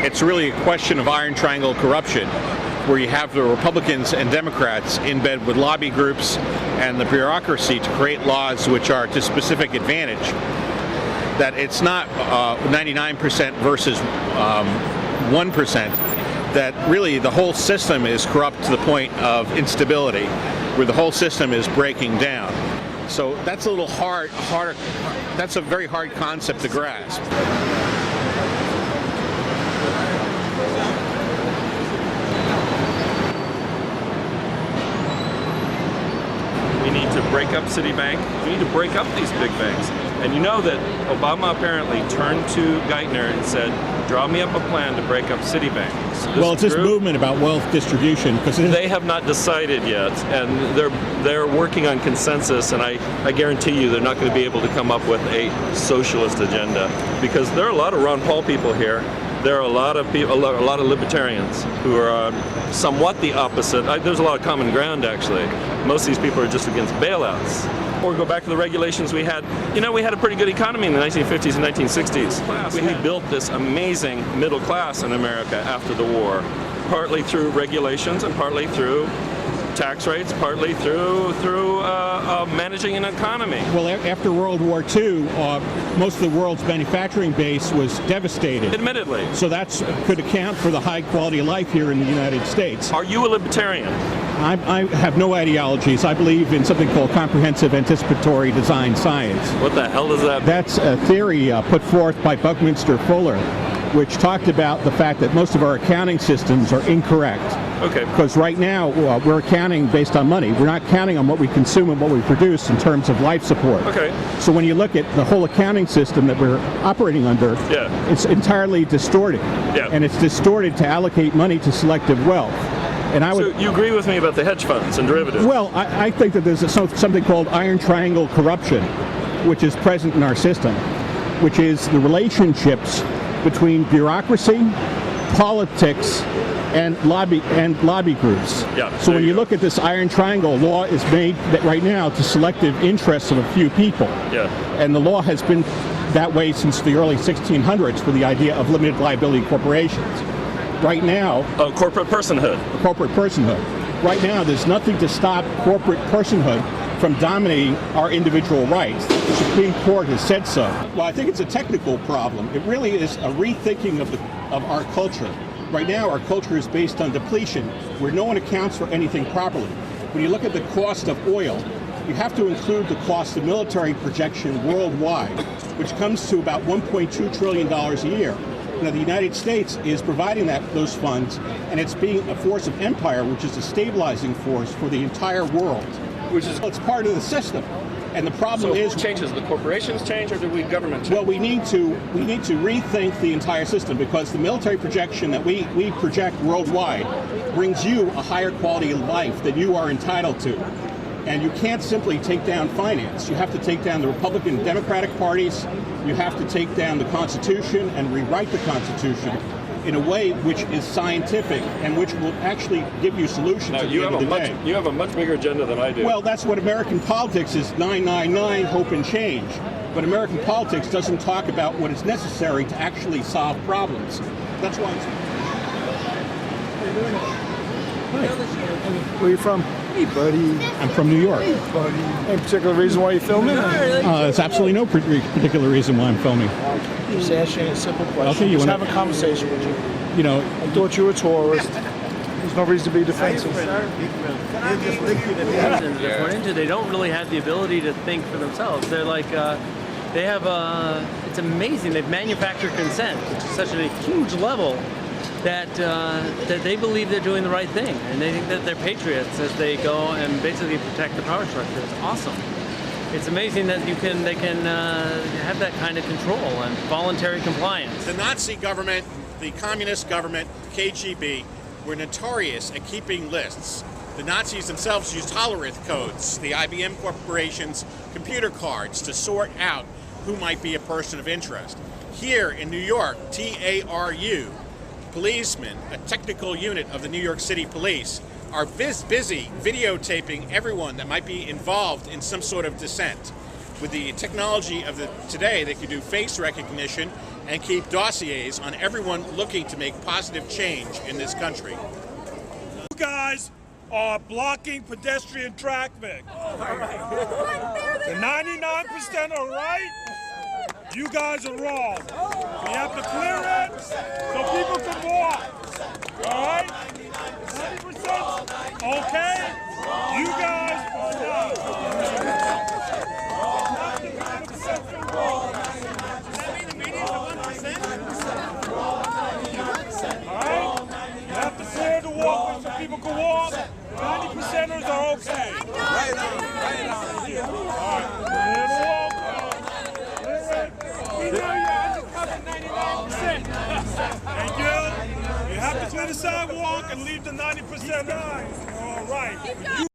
It's really a question of iron triangle corruption, where you have the Republicans and Democrats in bed with lobby groups and the bureaucracy to create laws which are to specific advantage. That it's not 99% versus 1%, that really the whole system is corrupt to the point of instability, where the whole system is breaking down. So that's a little harder, that's a very hard concept to grasp. We need to break up Citibank. We need to break up these big banks. And you know that Obama apparently turned to Geithner and said, draw me up a plan to break up Citibank. So it's this movement about wealth distribution. Because they have not decided yet, and they're working on consensus, and I guarantee you they're not going to be able to come up with a socialist agenda, because there are a lot of Ron Paul people here. There are a lot of people, a lot of libertarians who are somewhat the opposite. There's a lot of common ground, actually. Most of these people are just against bailouts. Or go back to the regulations we had. You know, we had a pretty good economy in the 1950s and 1960s. We built this amazing middle class in America after the war, partly through regulations and partly through tax rates, partly through managing an economy. Well, after World War II, most of the world's manufacturing base was devastated. Admittedly. So that could account for the high quality of life here in the United States. Are you a libertarian? I have no ideologies. I believe in something called comprehensive anticipatory design science. What the hell does that mean? That's a theory put forth by Buckminster Fuller, which talked about the fact that most of our accounting systems are incorrect. Okay. Because right now we're accounting based on money. We're not counting on what we consume and what we produce in terms of life support. Okay. So when you look at the whole accounting system that we're operating under, it's entirely distorted. Yeah. And it's distorted to allocate money to selective wealth. And so you agree with me about the hedge funds and derivatives? Well, I think that there's something called iron triangle corruption, which is present in our system, which is the relationships between bureaucracy, politics, and lobby groups. Yeah, so when you look at this iron triangle, law is made right now to selective interests of a few people. Yeah. And the law has been that way since the early 1600s for the idea of limited liability corporations. Right now... corporate personhood. Corporate personhood. Right now, there's nothing to stop corporate personhood from dominating our individual rights. The Supreme Court has said so. Well, I think it's a technical problem. It really is a rethinking of our culture. Right now, our culture is based on depletion, where no one accounts for anything properly. When you look at the cost of oil, you have to include the cost of military projection worldwide, which comes to about $1.2 trillion a year. Now, the United States is providing those funds, and it's being a force of empire, which is a stabilizing force for the entire world. It's part of the system. And the problem is, who changes? The corporations change, or do we government change? Well, we need to rethink the entire system, because the military projection that we project worldwide brings you a higher quality of life than you are entitled to. And you can't simply take down finance. You have to take down the Republican and Democratic parties. You have to take down the Constitution and rewrite the Constitution in a way which is scientific and which will actually give you solutions at the end of the day. You have a much bigger agenda than I do. Well, that's what American politics is, 999, hope and change. But American politics doesn't talk about what is necessary to actually solve problems. That's why it's... Hi. Where are you from? Hey, buddy. I'm from New York. Hey, buddy. Any particular reason why you're filming? There's absolutely no particular reason why I'm filming. Just asking a simple question. Okay, just have a conversation with you. You know, I thought you were a tourist. There's no reason to be defensive. They don't really have the ability to think for themselves. They're like, they have it's amazing. They've manufactured consent to such a huge level that they believe they're doing the right thing, and they think that they're patriots as they go and basically protect the power structure. It's awesome. It's amazing that they can have that kind of control and voluntary compliance. The Nazi government, the communist government, KGB, were notorious at keeping lists. The Nazis themselves used Hollerith codes, the IBM Corporation's computer cards, to sort out who might be a person of interest. Here in New York, TARU, policemen, a technical unit of the New York City Police, are busy videotaping everyone that might be involved in some sort of dissent. With the technology of today, they can do face recognition and keep dossiers on everyone looking to make positive change in this country. You guys are blocking pedestrian traffic. The 99% are right. You guys are wrong. We have to clear it so people can walk. All right? 90% okay. You guys are not. 90% wrong. Does that mean the medians are 1%? All right? You have to clear the walkway so people can walk. 90%ers are okay. Right on. All right. Clear the walkway. We know you're undercover 99%. Thank you. You have to clear the sidewalk and leave the 90% guys. All right.